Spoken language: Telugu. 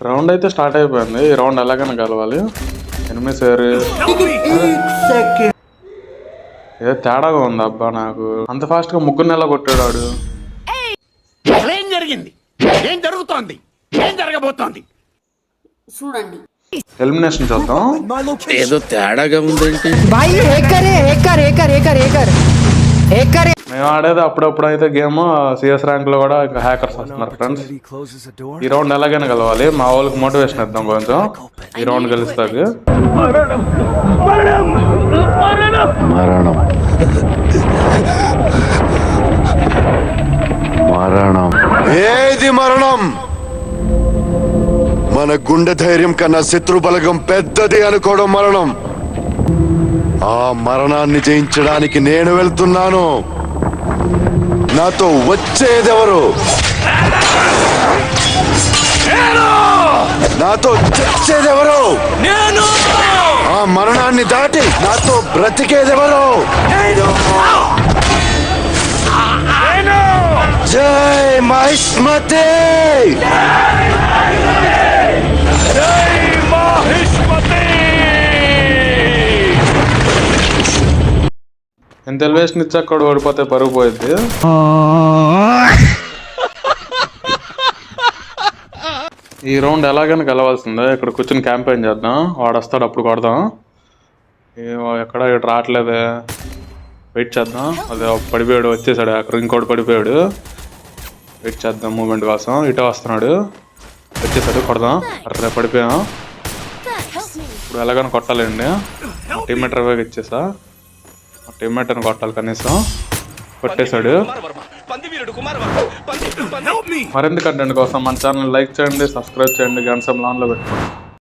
రౌండ్ అయితే స్టార్ట్ అయిపోయింది. ఈ రౌండ్ ఎలాగైనా గెలవాలి. ఎనిమిది సార్ ఏదో తేడాగా ఉంది అబ్బా. నాకు అంత ఫాస్ట్ గా ముగ్గురు నెల కొట్టాడు. ఏం జరిగింది? ఏం జరుగుతోంది? ఏం జరగబోతోంది? చూడండి. ఎలిమినేషన్ చూద్దాం. ఏదో తేడాగా ఉందేంటి? మేము ఆడేది అప్పుడప్పుడు అయితే గేమ్ సిఎస్ ర్యాంక్ లో కూడా ఇంకా హ్యాకర్స్ వస్తున్నారు ఫ్రెండ్స్. ఈ రౌండ్ ఎలాగైనా గెలవాలి. మా వాళ్ళకి మోటివేషన్ ఇద్దాం కొంచెం. ఈ రౌండ్ గెలుస్తుంది. ఏది మరణం? మన గుండె ధైర్యం కన్నా శత్రు బలగం పెద్దది అనుకోవడం మరణం. ఆ మరణాన్ని జయించడానికి నేను వెళ్తున్నాను. నాతో వచ్చేదెవరు? నాతో చచ్చేదెవరు? ఆ మరణాన్ని దాటి నాతో బ్రతికేదెవరు? జై మహిష్మతి! ఎంత ఎలివేషన్ ఇచ్చి అక్కడ ఓడిపోతే పరుగు పోయింది. ఈ రౌండ్ ఎలాగైనా గెలవాల్సిందే. ఇక్కడ కూర్చొని క్యాంపెయిన్ చేద్దాం. వాడు వస్తాడు అప్పుడు కొడదాం. ఎక్కడ ఇక్కడ రావట్లేదే. వెయిట్ చేద్దాం. అదే పడిపోయాడు, వచ్చేసాడు. అక్కడ ఇంకోటి పడిపోయాడు. వెయిట్ చేద్దాం మూమెంట్ కోసం. ఇటే వస్తున్నాడు, వచ్చేసాడు. కొడదాం. అరే పడిపోయాం. ఇప్పుడు ఎలాగైనా కొట్టాలండి. టీమ్మేట్ రివైవ్ ఇచ్చేసా. టీమ్మేట్ అని కొట్టాలి కనీసం. కొట్టేశాడు. మరింత కంటెంట్ కోసం మన ఛానల్ లైక్ చేయండి, సబ్స్క్రైబ్ చేయండి, గంట సమయంలో పెట్టుకోండి.